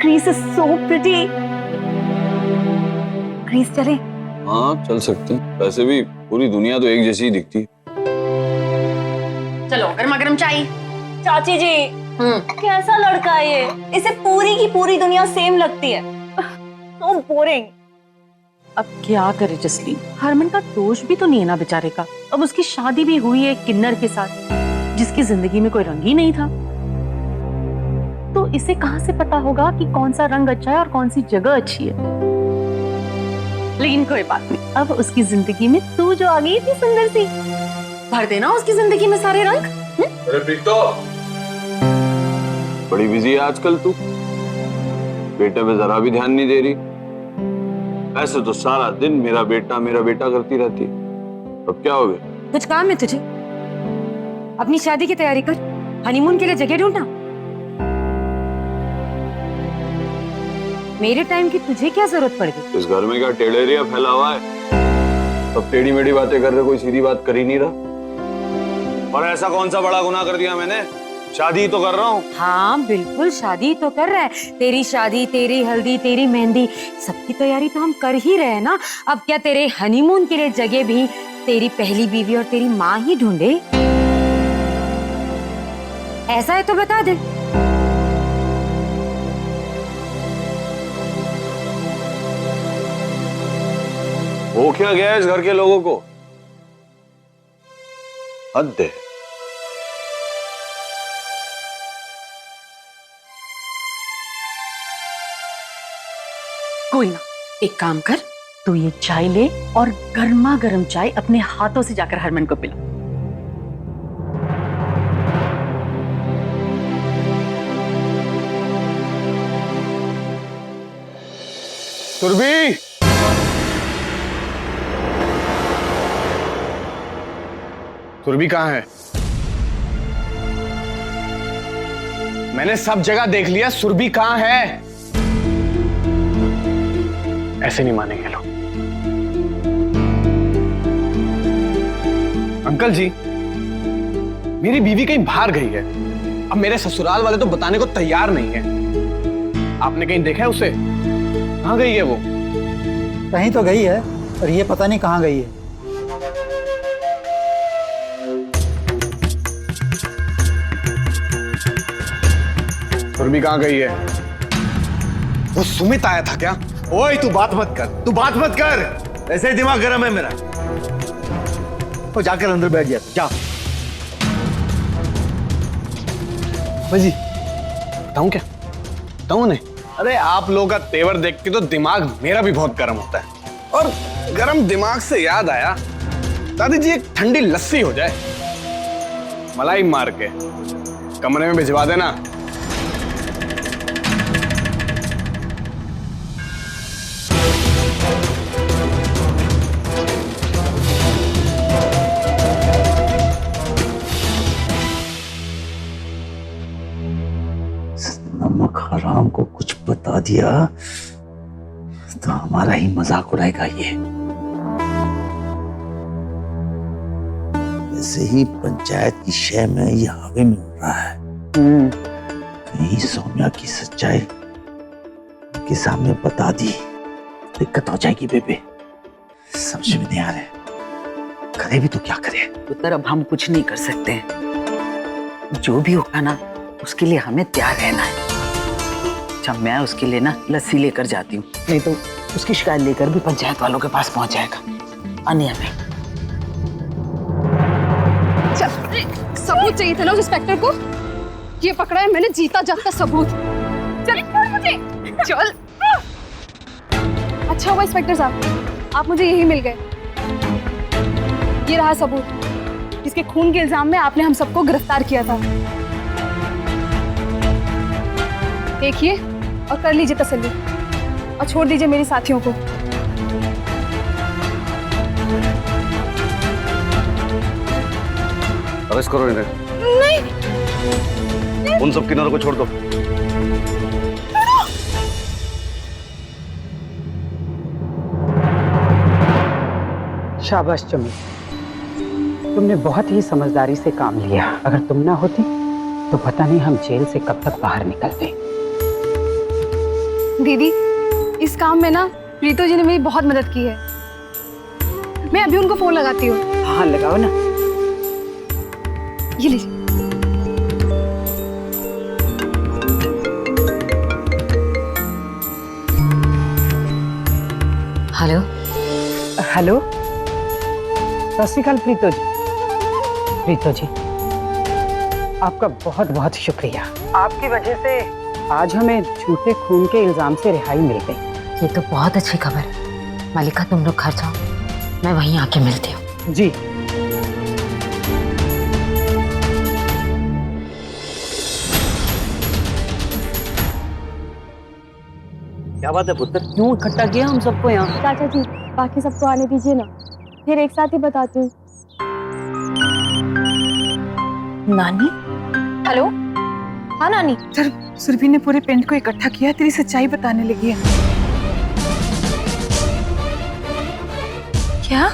Greece is so pretty. Greece चले? हाँ चल सकते हैं। वैसे भी पूरी दुनिया तो एक जैसी ही दिखती है। चलो गर्मा गर्म चाय। चाची जी कैसा लड़का है ये? इसे पूरी की पूरी दुनिया सेम लगती है। So boring. अब क्या करे जसलीन, हरमन का दोष भी तो नहीं है ना बेचारे का। अब उसकी शादी भी हुई है किन्नर के साथ जिसकी जिंदगी में कोई रंग ही नहीं था, तो इसे कहां से पता होगा कि कौन सा रंग अच्छा है और कौन सी जगह अच्छी है। लेकिन कोई बात नहीं, अब उसकी जिंदगी में तू जो आ गई थी सुंदर सी, भर देना उसकी जिंदगी में सारे रंग। अरे प्रीतो, बड़ी बिजी है आजकल तू, बेटे पे जरा भी ध्यान नहीं दे रही। ऐसे तो सारा दिन मेरा बेटा करती रहती है, अब क्या हो गया? कुछ काम है तुझे? अपनी शादी की तैयारी कर, हनीमून के लिए जगह ढूंढना। मेरे टाइम की तुझे क्या जरूरत पड़ गई? इस घर में क्या टेढ़ेरिया फैला हुआ है? सब टेढ़ी मेढ़ी बातें कर रहे, कोई सीधी बात कर ही नहीं रहा। और ऐसा कौन सा बड़ा गुनाह कर दिया मैंने? शादी तो कर रहा हूँ। हाँ बिल्कुल शादी तो कर रहा है, तेरी शादी, तेरी हल्दी, तेरी मेहंदी, सबकी तैयारी तो हम कर ही रहे हैं ना। अब क्या तेरे हनीमून के लिए जगह भी तेरी पहली बीवी और तेरी माँ ही ढूंढे? ऐसा है तो बता दे। हो क्या गया इस घर के लोगों को? हद है। कोई ना, एक काम कर, तू ये चाय ले और गर्मा गर्म चाय अपने हाथों से जाकर हरमन को पिला। सुरभि, सुरभि कहाँ है? मैंने सब जगह देख लिया, सुरभि कहाँ है? ऐसे नहीं मानेंगे लोग। अंकल जी, मेरी बीवी कहीं बाहर गई है। अब मेरे ससुराल वाले तो बताने को तैयार नहीं है। आपने कहीं देखा है उसे? कहाँ गई है वो? कहीं तो गई है, पर ये पता नहीं कहाँ गई है। सुरभि कहाँ गई है? वो सुमित आया था क्या? ओए तू बात मत कर, ऐसे ही दिमाग गर्म है मेरा। तो जाकर अंदर बैठ जा, जा। जी बताऊं क्या? बताऊं नहीं? अरे आप लोगों का तेवर देख के तो दिमाग मेरा भी बहुत गर्म होता है। और गर्म दिमाग से याद आया, दादी जी एक ठंडी लस्सी हो जाए, मलाई मार के कमरे में भिजवा देना। नमक हराम को कुछ बता दिया तो हमारा ही मजाक उड़ाएगा ये। वैसे ही पंचायत की शय में ये हवा में उड़ रहा है। कहीं सौम्या की सच्चाई के सामने बता दी, दिक्कत हो जाएगी बेबे। समझ में नहीं आ रहा, करे भी तो क्या करे। पुत्र अब हम कुछ नहीं कर सकते हैं, जो भी होगा ना उसके लिए हमें तैयार रहना है। अच्छा मैं उसके लिए ना लस्सी लेकर जाती हूँ, नहीं तो उसकी शिकायत लेकर भी पंचायत वालों के पास पहुंच जाएगा। अनिया में सबूत चाहिए था ना उस इंस्पेक्टर को, ये पकड़ा है मैंने जीता जागता सबूत। चल मुझे चल। अच्छा हुआ इंस्पेक्टर साहब आप मुझे यही मिल गए। ये रहा सबूत जिसके खून के इल्जाम में आपने हम सबको गिरफ्तार किया था। देखिए और कर लीजिए तसल्ली और छोड़ दीजिए मेरे साथियों को। अरेस्ट करो इन्हें। नहीं। उन सब किन्नरों को छोड़ दो। शाबाश चमी, तुमने बहुत ही समझदारी से काम लिया। अगर तुम ना होती तो पता नहीं हम जेल से कब तक बाहर निकलते। दीदी, इस काम में ना प्रीतो जी ने मेरी बहुत मदद की है। मैं अभी उनको फोन लगाती हूँ। हाँ लगाओ ना। ये लीजिए। हेलो। हेलो, सत श्री अकाल प्रीतो जी। प्रीतो जी, आपका बहुत बहुत शुक्रिया। आपकी वजह से आज हमें झूठे खून के इल्जाम से रिहाई मिल गई। ये तो बहुत अच्छी खबर है। मालिका तुम लोग घर जाओ, मैं वहीं आके मिलती हूँ। जी। क्या बात है पुत्र, क्यों इकट्ठा किया हम सबको यहाँ? चाचा जी, बाकी सबको आने दीजिए ना, फिर एक साथ ही बताती हूँ। नानी? हेलो? हाँ नानी। सर, सुरभि ने पूरे पिंड को इकट्ठा किया, तेरी सच्चाई बताने लगी है। क्या?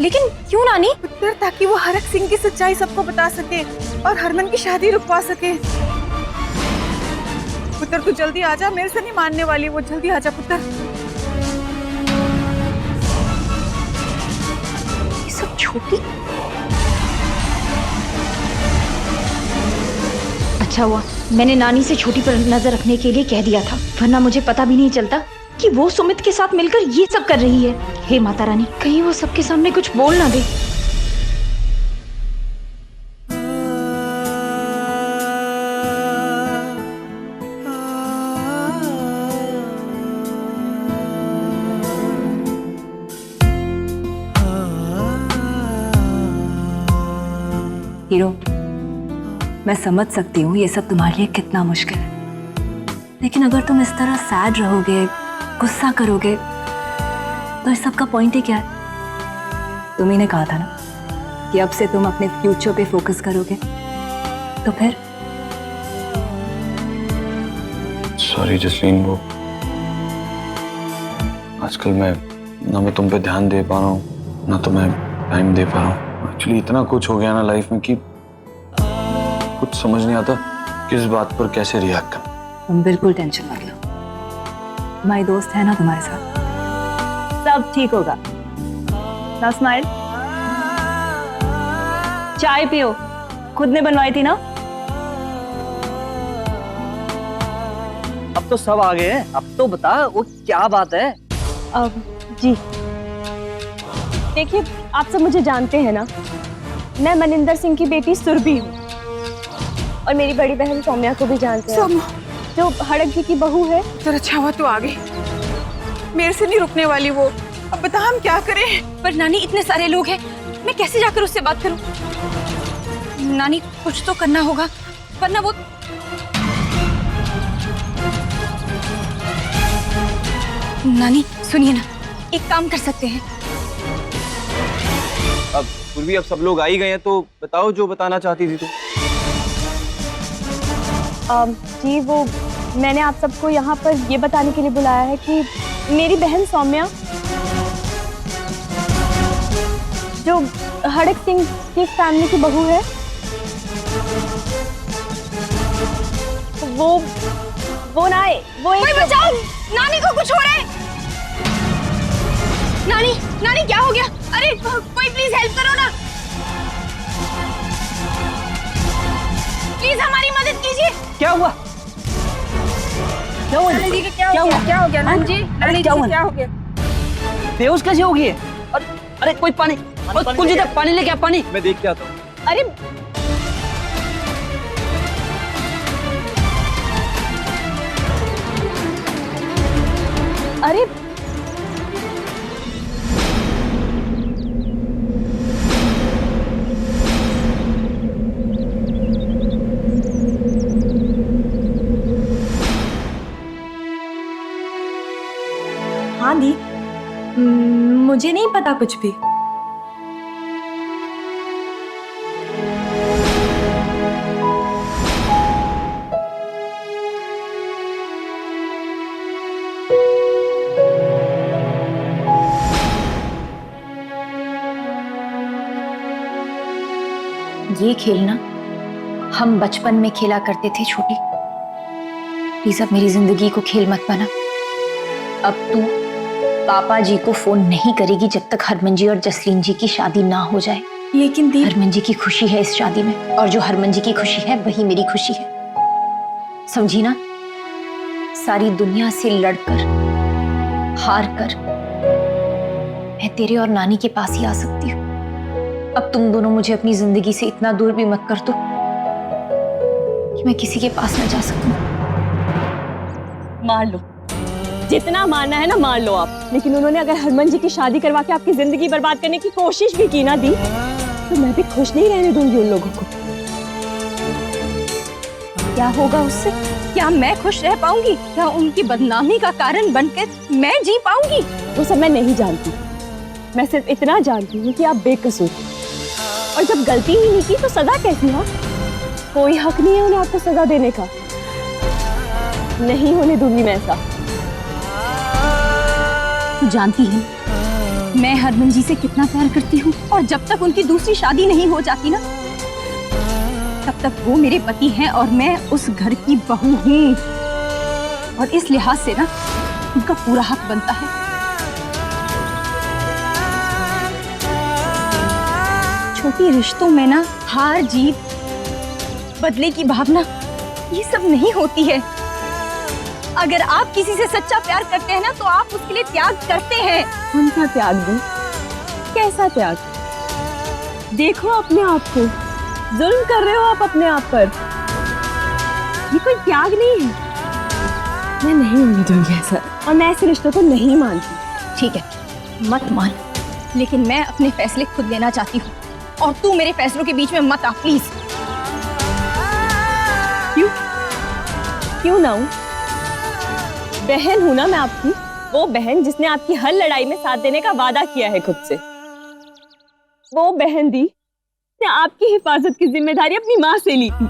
लेकिन क्यों नानी? पुत्र, ताकि वो हरक सिंह की सच्चाई सबको बता सके और हरमन की शादी रुकवा सके। पुत्र तू जल्दी आजा, मेरे से नहीं मानने वाली वो, जल्दी आजा पुत्र। ये सब छोटी। अच्छा हुआ मैंने नानी से छोटी पर नजर रखने के लिए कह दिया था, वरना मुझे पता भी नहीं चलता कि वो सुमित के साथ मिलकर ये सब कर रही है। हे माता रानी, कहीं वो सबके सामने कुछ बोल ना दे। हीरो, मैं समझ सकती हूँ ये सब तुम्हारे लिए कितना मुश्किल है, लेकिन अगर तुम इस तरह सैड रहोगे, गुस्सा करोगे, तो इस सब का पॉइंट ही क्या है? तुम ही ने कहा था ना कि अब से तुम अपने फ्यूचर पे फोकस करोगे, तो फिर? सॉरी जसलीन, वो आजकल मैं तुम पे ध्यान दे पा रहा हूँ, ना तो मैं टाइम दे पा रहा हूँ। एक्चुअली इतना कुछ हो गया ना लाइफ में कि कुछ समझ नहीं आता किस बात पर कैसे रिएक्ट करना। तुम बिल्कुल टेंशन मत लो, तुम्हारी दोस्त है ना तुम्हारे साथ, सब ठीक होगा। ना स्माइल। चाय पियो, खुद ने बनवाई थी ना। अब तो सब आ गए हैं, अब तो बता वो क्या बात है? जी देखिए, आप सब मुझे जानते हैं ना, मैं मनिंदर सिंह की बेटी सुरभि हूँ और मेरी बड़ी बहन सौम्या को भी जानते हैं, जो हड़क जी की बहू है। तो अच्छा हुआ तू आ गई, मेरे से नहीं रुकने वाली वो। अब बता हम क्या करें? पर नानी, इतने सारे लोग हैं, मैं कैसे जाकर उससे बात करूं? नानी, कुछ तो करना होगा, वरना वो। नानी सुनिए ना, एक काम कर सकते हैं। अब पूर्वी, अब सब लोग आ ही गए हैं, तो बताओ जो बताना चाहती थी तू। जी वो मैंने आप सबको यहाँ पर ये बताने के लिए बुलाया है कि मेरी बहन सौम्या, जो हड़क सिंह की फैमिली की बहू है, वो ना है, वो एक। बचाओ, नानी को कुछ हो रहा है। नानी, नानी क्या हो गया? अरे कोई प्लीज हेल्प करो ना, प्लीज हमारी मदद कीजिए। क्या हुआ? क्या हुआ? नानी जी क्या हो गया? क्या हो गया नानी जी? नानी जी क्या हो गया? बेहोश कैसे हो गई है? अरे कोई पानी, कुलजीत पानी लेके आ, पानी। मैं देख के आता हूँ। अरे अरे हाँ दी, मुझे नहीं पता कुछ भी। ये खेलना हम बचपन में खेला करते थे छोटी। प्लीज अब मेरी जिंदगी को खेल मत बना। अब तू पापा जी को फोन नहीं करेगी जब तक हरमन जी और जसलीन जी की शादी ना हो जाए। लेकिन दी, हरमन जी की खुशी है इस शादी में, और जो हरमन जी की खुशी है वही मेरी खुशी है, समझी ना? सारी दुनिया से लड़कर हार कर मैं तेरे और नानी के पास ही आ सकती हूँ। अब तुम दोनों मुझे अपनी जिंदगी से इतना दूर भी मत कर दो कि मैं किसी के पास न जा सकूं। मार लो, जितना मारना है ना मार लो आप। लेकिन उन्होंने अगर हरमन जी की शादी करवा के आपकी जिंदगी बर्बाद करने की कोशिश भी की ना दी, तो मैं भी खुश नहीं रहने दूंगी उन लोगों को। क्या होगा उससे? क्या मैं खुश रह पाऊंगी? क्या उनकी बदनामी का कारण बनकर मैं जी पाऊंगी? वो सब मैं नहीं जानती। मैं सिर्फ इतना जानती हूँ कि आप बेकसूर, और जब गलती ही नहीं की तो सजा कैसी? हाँ, कोई हक नहीं है उन्हें आपको सजा देने का। नहीं होने दूंगी मैं ऐसा। तू जानती है मैं हरमन जी से कितना प्यार करती हूँ, और जब तक उनकी दूसरी शादी नहीं हो जाती ना, तब तक वो मेरे पति हैं और मैं उस घर की बहू हूँ। और इस लिहाज से ना उनका पूरा हक बनता है। छोटी रिश्तों में ना हार जीत, बदले की भावना, ये सब नहीं होती है। अगर आप किसी से सच्चा प्यार करते हैं ना, तो आप उसके लिए त्याग करते हैं। उनका त्याग भी? कैसा त्याग? देखो अपने आप को, जुल्म कर रहे हो आप अपने आप पर। ये कोई त्याग नहीं है। मैं नहीं होने दूंगी ऐसा, और मैं ऐसे रिश्तों को नहीं मानती। ठीक है, मत मान, लेकिन मैं अपने फैसले खुद लेना चाहती हूँ, और तू मेरे फैसलों के बीच में मत आ प्लीज। क्यों? क्यों ना हूं? बहन हूं ना मैं आपकी, वो बहन जिसने आपकी हर लड़ाई में साथ देने का वादा किया है खुद से। वो बहन दी ने आपकी हिफाजत की जिम्मेदारी अपनी माँ से ली थी।